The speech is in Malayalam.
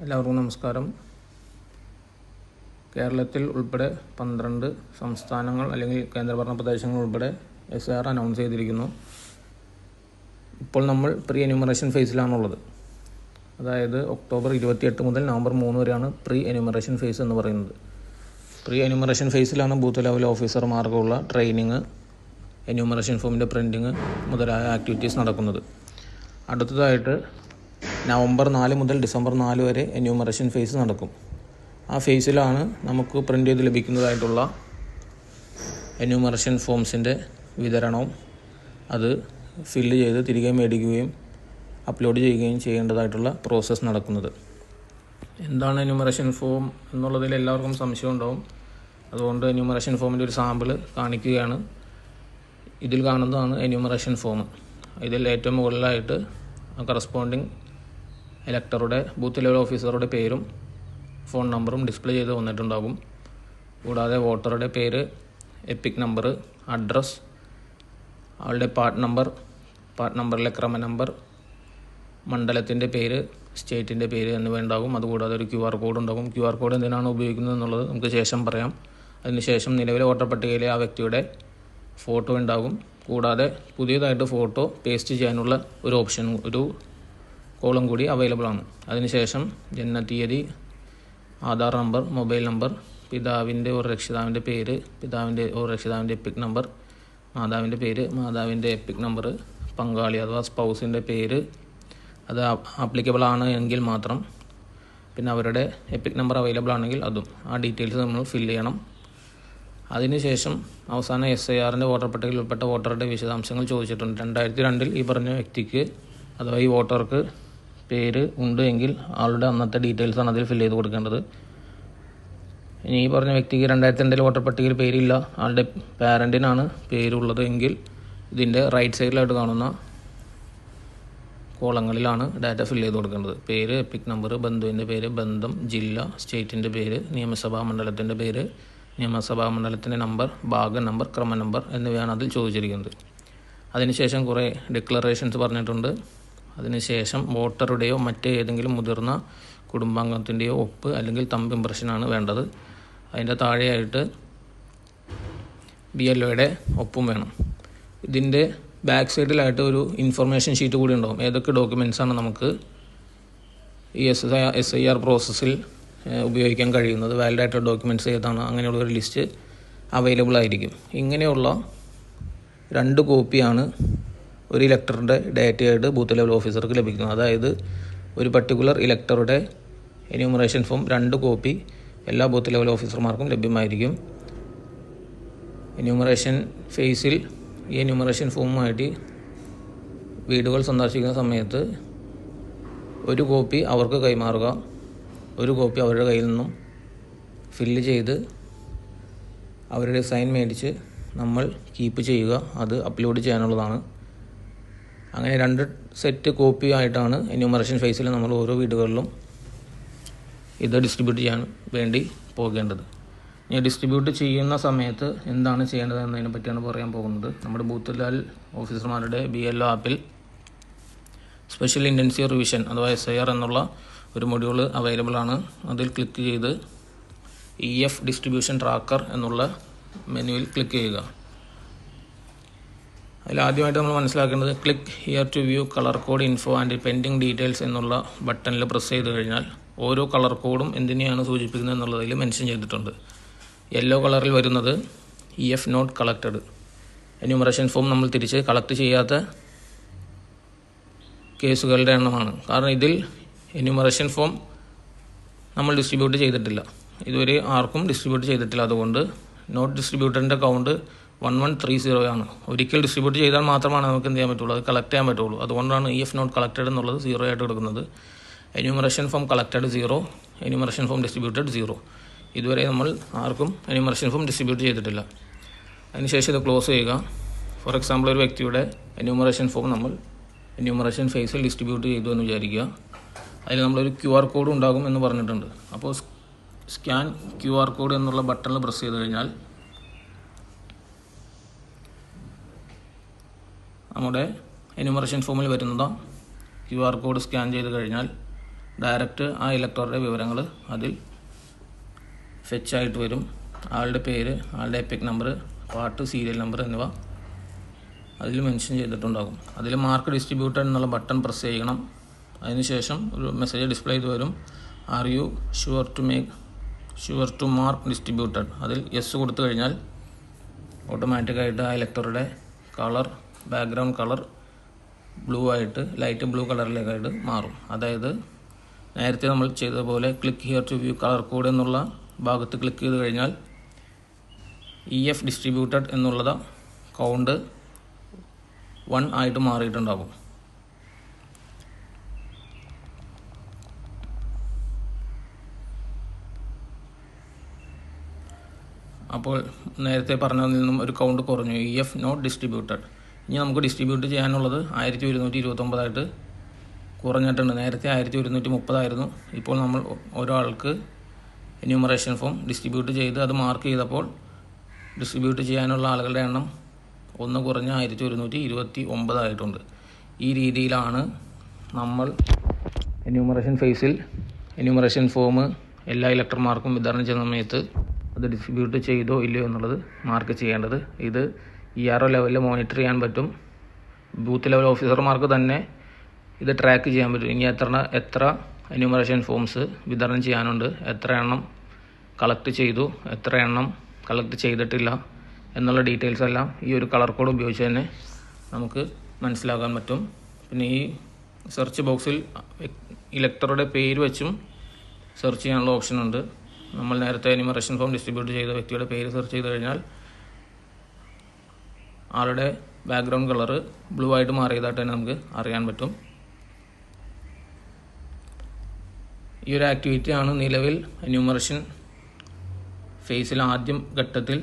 എല്ലാവർക്കും നമസ്കാരം. കേരളത്തിൽ ഉൾപ്പെടെ 12 സംസ്ഥാനങ്ങൾ അല്ലെങ്കിൽ കേന്ദ്രഭരണ പ്രദേശങ്ങൾ ഉൾപ്പെടെ SIR അനൗൺസ് ചെയ്തിരിക്കുന്നു. ഇപ്പോൾ നമ്മൾ പ്രീ എന്യൂമറേഷൻ ഫേസിലാണുള്ളത്. അതായത് ഒക്ടോബർ 28 മുതൽ നവംബർ 3 വരെയാണ് പ്രീ എന്യൂമറേഷൻ ഫേസ് എന്ന് പറയുന്നത്. പ്രീ എന്യൂമറേഷൻ ഫേസിലാണ് ബൂത്ത് ലെവൽ ഓഫീസർമാർക്കുള്ള ട്രെയിനിങ്, എന്യൂമറേഷൻ ഫോമിൻ്റെ പ്രിൻറ്റിങ് മുതലായ ആക്ടിവിറ്റീസ് നടക്കുന്നത്. അടുത്തതായിട്ട് നവംബർ 4 മുതൽ ഡിസംബർ 4 വരെ എന്യൂമറേഷൻ ഫേസ് നടക്കും. ആ ഫേസിലാണ് നമുക്ക് പ്രിൻ്റ് ചെയ്ത് ലഭിക്കുന്നതായിട്ടുള്ള എന്യൂമറേഷൻ ഫോംസിൻ്റെ വിതരണവും അത് ഫില്ല് ചെയ്ത് തിരികെ മേടിക്കുകയും അപ്ലോഡ് ചെയ്യുകയും ചെയ്യേണ്ടതായിട്ടുള്ള പ്രോസസ്സ് നടക്കുന്നത്. എന്താണ് എന്യൂമറേഷൻ ഫോം എന്നുള്ളതിൽ എല്ലാവർക്കും സംശയം ഉണ്ടാവും. അതുകൊണ്ട് എന്യൂമറേഷൻ ഫോമിൻ്റെ ഒരു സാമ്പിൾ കാണിക്കുകയാണ്. ഇതിൽ കാണുന്നതാണ് എന്യൂമറേഷൻ ഫോം. ഇതിൽ ഏറ്റവും മുകളിലായിട്ട് കറസ്പോണ്ടിങ് ഇലക്ടറുടെ ബൂത്ത് ലെവൽ ഓഫീസറുടെ പേരും ഫോൺ നമ്പറും ഡിസ്പ്ലേ ചെയ്ത് വന്നിട്ടുണ്ടാകും. കൂടാതെ വോട്ടറുടെ പേര്, എപ്പിക് നമ്പർ, അഡ്രസ്, ആളുടെ പാർട്ട് നമ്പറിലെ ക്രമ നമ്പർ, മണ്ഡലത്തിൻ്റെ പേര്, സ്റ്റേറ്റിൻ്റെ പേര് എന്നിവ ഉണ്ടാകും. അതുകൂടാതെ ഒരു QR കോഡ് ഉണ്ടാകും. QR കോഡ് എന്തിനാണ് ഉപയോഗിക്കുന്നത് എന്നുള്ളത് നമുക്ക് ശേഷം പറയാം. അതിനുശേഷം നിലവിലെ വോട്ടർ പട്ടികയിലെ ആ വ്യക്തിയുടെ ഫോട്ടോ ഉണ്ടാകും. കൂടാതെ പുതിയതായിട്ട് ഫോട്ടോ പേസ്റ്റ് ചെയ്യാനുള്ള ഒരു ഓപ്ഷൻ, ഒരു കോളം കൂടി അവൈലബിൾ ആണ്. അതിനുശേഷം ജനനത്തീയതി, ആധാർ നമ്പർ, മൊബൈൽ നമ്പർ, പിതാവിൻ്റെ ഒരു രക്ഷിതാവിൻ്റെ പേര്, പിതാവിൻ്റെ ഒരു രക്ഷിതാവിൻ്റെ എപ്പിക് നമ്പർ, മാതാവിൻ്റെ പേര്, മാതാവിൻ്റെ എപ്പിക് നമ്പർ, പങ്കാളി അഥവാ സ്പൗസിൻ്റെ പേര്, അത് ആപ്ലിക്കബിൾ ആണ് എങ്കിൽ മാത്രം, പിന്നെ അവരുടെ എപ്പിക് നമ്പർ അവൈലബിൾ ആണെങ്കിൽ അതും, ആ ഡീറ്റെയിൽസ് നമ്മൾ ഫില്ല് ചെയ്യണം. അതിനുശേഷം അവസാന SIRൻ്റെ വോട്ടർ പട്ടികയിൽ ഉൾപ്പെട്ട വോട്ടറുടെ വിശദാംശങ്ങൾ ചോദിച്ചിട്ടുണ്ട്. 2002 ഈ പറഞ്ഞ വ്യക്തിക്ക് അഥവാ ഈ വോട്ടർക്ക് പേര് ഉണ്ട് എങ്കിൽ ആളുടെ അന്നത്തെ ഡീറ്റെയിൽസാണ് അതിൽ ഫില്ല് ചെയ്ത് കൊടുക്കേണ്ടത്. ഇനി ഈ പറഞ്ഞ വ്യക്തിക്ക് 2002 വോട്ടർ പട്ടികയിൽ പേരില്ല, ആളുടെ പാരൻറ്റിനാണ് പേരുള്ളത് എങ്കിൽ ഇതിൻ്റെ റൈറ്റ് സൈഡിലായിട്ട് കാണുന്ന കോളങ്ങളിലാണ് ഡാറ്റ ഫില്ല് ചെയ്ത് കൊടുക്കേണ്ടത്. പേര്, എപ്പിക് നമ്പർ, ബന്ധുവിൻ്റെ പേര്, ബന്ധം, ജില്ല, സ്റ്റേറ്റിൻ്റെ പേര്, നിയമസഭാ മണ്ഡലത്തിൻ്റെ പേര്, നിയമസഭാ മണ്ഡലത്തിൻ്റെ നമ്പർ, ഭാഗ നമ്പർ, ക്രമ നമ്പർ എന്നിവയാണ് അതിൽ ചോദിച്ചിരിക്കുന്നത്. അതിനുശേഷം കുറേ ഡിക്ലറേഷൻസ് പറഞ്ഞിട്ടുണ്ട്. അതിനുശേഷം വോട്ടറുടെയോ മറ്റേതെങ്കിലും മുതിർന്ന കുടുംബാംഗത്തിൻ്റെയോ ഒപ്പ് അല്ലെങ്കിൽ തമ്പ് ഇംപ്രഷനാണ് വേണ്ടത്. അതിൻ്റെ താഴെയായിട്ട് BLOയുടെ ഒപ്പും വേണം. ഇതിൻ്റെ ബാക്ക് സൈഡിലായിട്ട് ഒരു ഇൻഫർമേഷൻ ഷീറ്റ് കൂടി ഉണ്ടാകും. ഏതൊക്കെ ഡോക്യുമെൻറ്റ്സാണ് നമുക്ക് ഈ SIR പ്രോസസ്സിൽ ഉപയോഗിക്കാൻ കഴിയുന്നത്, വാലിഡ് ആയിട്ടുള്ള ഡോക്യുമെൻറ്റ്സ് ഏതാണ്, അങ്ങനെയുള്ളൊരു ലിസ്റ്റ് അവൈലബിൾ ആയിരിക്കും. ഇങ്ങനെയുള്ള 2 കോപ്പിയാണ് ഒരു ഇലക്ടറുടെ ഡാറ്റയായിട്ട് ബൂത്ത് ലെവൽ ഓഫീസർക്ക് ലഭിക്കുന്നത്. അതായത് ഒരു പർട്ടിക്കുലർ ഇലക്ടറുടെ എന്യൂമറേഷൻ ഫോം 2 കോപ്പി എല്ലാ ബൂത്ത് ലെവൽ ഓഫീസർമാർക്കും ലഭ്യമായിരിക്കും. എന്യൂമറേഷൻ ഫേസിൽ ഈ എന്യൂമറേഷൻ ഫോമുമായിട്ട് വീടുകൾ സന്ദർശിക്കുന്ന സമയത്ത് ഒരു കോപ്പി അവർക്ക് കൈമാറുക, ഒരു കോപ്പി അവരുടെ കയ്യിൽ നിന്നും ഫില്ല് ചെയ്ത് അവരുടെ സൈൻ മേടിച്ച് നമ്മൾ കീപ്പ് ചെയ്യുക, അത് അപ്ലോഡ് ചെയ്യാനുള്ളതാണ്. അങ്ങനെ 2 സെറ്റ് കോപ്പി ആയിട്ടാണ് എന്യൂമറേഷൻ ഫേസിൽ നമ്മൾ ഓരോ വീടുകളിലും ഇത് ഡിസ്ട്രിബ്യൂട്ട് ചെയ്യാൻ വേണ്ടി പോകേണ്ടത്. ഇനി ഡിസ്ട്രിബ്യൂട്ട് ചെയ്യുന്ന സമയത്ത് എന്താണ് ചെയ്യേണ്ടത് എന്നതിനെ പറ്റിയാണ് പറയാൻ പോകുന്നത്. നമ്മുടെ ബൂത്ത് ലെവൽ ഓഫീസർമാരുടെ BLO ആപ്പിൽ സ്പെഷ്യൽ ഇൻറ്റൻസീവ് റിവിഷൻ അഥവാ SIR എന്നുള്ള ഒരു മൊഡ്യൂൾ അവൈലബിൾ ആണ്. അതിൽ ക്ലിക്ക് ചെയ്ത് EF ഡിസ്ട്രിബ്യൂഷൻ ട്രാക്കർ എന്നുള്ള മെനുവിൽ ക്ലിക്ക് ചെയ്യുക. അതിലാദ്യമായിട്ട് നമ്മൾ മനസ്സിലാക്കേണ്ടത് click here to view colour code info and pending details എന്നുള്ള ബട്ടണിൽ പ്രസ് ചെയ്ത് കഴിഞ്ഞാൽ ഓരോ കളർ കോഡും എന്തിനെയാണ് സൂചിപ്പിക്കുന്നത് എന്നുള്ളതിൽ മെൻഷൻ ചെയ്തിട്ടുണ്ട്. യെല്ലോ കളറിൽ വരുന്നത് EF not collected, enumeration form നമ്മൾ തിരിച്ച് കളക്ട് ചെയ്യാത്ത കേസുകളുടെ എണ്ണമാണ്. കാരണം ഇതിൽ എന്യൂമറേഷൻ ഫോം നമ്മൾ ഡിസ്ട്രിബ്യൂട്ട് ചെയ്തിട്ടില്ല, ഇതുവരെ ആർക്കും ഡിസ്ട്രിബ്യൂട്ട് ചെയ്തിട്ടില്ല. അതുകൊണ്ട് നോട്ട് ഡിസ്ട്രിബ്യൂട്ടറിൻ്റെ കൗണ്ട് 1130 ആണ്. ഒരിക്കൽ ഡിസ്ട്രിബ്യൂട്ട് ചെയ്താൽ മാത്രമാണ് നമുക്ക് എന്ത് ചെയ്യാൻ പറ്റുള്ളൂ, അത് കളക്ട് ചെയ്യാൻ പറ്റുള്ളൂ. അതുകൊണ്ടാണ് EF നോട്ട് കളക്റ്റഡ് എന്നുള്ളത് 0 ആയിട്ട് കൊടുക്കുന്നത്. Enumeration form collected 0, enumeration form distributed 0. ഇതുവരെ നമ്മൾ ആർക്കും എന്യൂമറേഷൻ ഫോം ഡിസ്ട്രിബ്യൂട്ട് ചെയ്തിട്ടില്ല. അതിനുശേഷം ഇത് ക്ലോസ് ചെയ്യുക. ഫോർ എക്സാമ്പിൾ ഒരു വ്യക്തിയുടെ എന്യൂമറേഷൻ ഫോം നമ്മൾ എന്യൂമറേഷൻ ഫേസിൽ ഡിസ്ട്രിബ്യൂട്ട് ചെയ്തു എന്ന് വിചാരിക്കുക. അതിൽ നമ്മളൊരു QR കോഡ് ഉണ്ടാകും എന്ന് പറഞ്ഞിട്ടുണ്ട്. അപ്പോൾ സ്കാൻ QR കോഡ് എന്നുള്ള ബട്ടണിൽ പ്രസ് ചെയ്ത് കഴിഞ്ഞാൽ നമ്മുടെ എന്യൂമറേഷൻ ഫോമിൽ വരുന്നതാണ്. QR കോഡ് സ്കാൻ ചെയ്ത് കഴിഞ്ഞാൽ ഡയറക്റ്റ് ആ ഇലക്ടറുടെ വിവരങ്ങൾ അതിൽ ഫെച്ചായിട്ട് വരും. ആളുടെ പേര്, ആളുടെ EPIC number, part, serial number എന്നിവ അതിൽ മെൻഷൻ ചെയ്തിട്ടുണ്ടാകും. അതിൽ മാർക്ക് ഡിസ്ട്രിബ്യൂട്ടഡ് എന്നുള്ള ബട്ടൺ പ്രസ് ചെയ്യണം. അതിനുശേഷം ഒരു മെസ്സേജ് ഡിസ്പ്ലേ ചെയ്ത് വരും. Are you sure to mark distributed. അതിൽ യെസ് കൊടുത്തു കഴിഞ്ഞാൽ ഓട്ടോമാറ്റിക്കായിട്ട് ആ ഇലക്ടറുടെ കളർ, ബാക്ക്ഗ്രൗണ്ട് കളർ ബ്ലൂ ആയിട്ട്, ലൈറ്റ് ബ്ലൂ കളറിലേക്കായിട്ട് മാറും. അതായത് നേരത്തെ നമ്മൾ ചെയ്തതുപോലെ click here to view colour code എന്നുള്ള ഭാഗത്ത് ക്ലിക്ക് ചെയ്ത് കഴിഞ്ഞാൽ EF ഡിസ്ട്രിബ്യൂട്ടഡ് എന്നുള്ളത് കൗണ്ട് 1 ആയിട്ട് മാറിയിട്ടുണ്ടാകും. അപ്പോൾ നേരത്തെ പറഞ്ഞതിൽ നിന്നും ഒരു കൗണ്ട് കുറഞ്ഞു. EF not distributed. ഇനി നമുക്ക് ഡിസ്ട്രിബ്യൂട്ട് ചെയ്യാനുള്ളത് 1129 കുറഞ്ഞിട്ടുണ്ട്. നേരത്തെ 1130 ആയിരുന്നു. ഇപ്പോൾ നമ്മൾ ഒരാൾക്ക് എന്യൂമറേഷൻ ഫോം ഡിസ്ട്രിബ്യൂട്ട് ചെയ്ത് അത് മാർക്ക് ചെയ്തപ്പോൾ ഡിസ്ട്രിബ്യൂട്ട് ചെയ്യാനുള്ള ആളുകളുടെ എണ്ണം 1 കുറഞ്ഞ് 1129 ആയിട്ടുണ്ട്. ഈ രീതിയിലാണ് നമ്മൾ എന്യൂമറേഷൻ ഫേസിൽ എന്യൂമറേഷൻ ഫോം എല്ലാ ഇലക്ടർമാർക്കും വിതരണം ചെയ്യുന്ന സമയത്ത് അത് ഡിസ്ട്രിബ്യൂട്ട് ചെയ്തോ ഇല്ലയോ എന്നുള്ളത് മാർക്ക് ചെയ്യേണ്ടത്. ഇത് ERO ലെവലിൽ മോണിറ്റർ ചെയ്യാൻ പറ്റും. ബൂത്ത് ലെവൽ ഓഫീസർമാർക്ക് തന്നെ ഇത് ട്രാക്ക് ചെയ്യാൻ പറ്റും. ഇനി എത്ര എന്യൂമറേഷൻ ഫോംസ് വിതരണം ചെയ്യാനുണ്ട്, എത്ര എണ്ണം കളക്ട് ചെയ്തു, എത്ര എണ്ണം കളക്ട് ചെയ്തിട്ടില്ല എന്നുള്ള ഡീറ്റെയിൽസ് എല്ലാം ഈ ഒരു കളർ കോഡ് ഉപയോഗിച്ച് തന്നെ നമുക്ക് മനസ്സിലാക്കാൻ പറ്റും. പിന്നെ ഈ സെർച്ച് ബോക്സിൽ ഇലക്ടറുടെ പേര് വെച്ചും സെർച്ച് ചെയ്യാനുള്ള ഓപ്ഷൻ ഉണ്ട്. നമ്മൾ നേരത്തെ എന്യൂമറേഷൻ ഫോം ഡിസ്ട്രിബ്യൂട്ട് ചെയ്ത വ്യക്തിയുടെ പേര് സെർച്ച് ചെയ്ത് കഴിഞ്ഞാൽ ആളുടെ ബാക്ക്ഗ്രൗണ്ട് കളറ് ബ്ലൂ ആയിട്ട് മാറിയതായിട്ട് തന്നെ നമുക്ക് അറിയാൻ പറ്റും. ഈ ഒരു ആക്ടിവിറ്റിയാണ് നിലവിൽ എന്യൂമറേഷൻ ഫേസിൽ ആദ്യം ഘട്ടത്തിൽ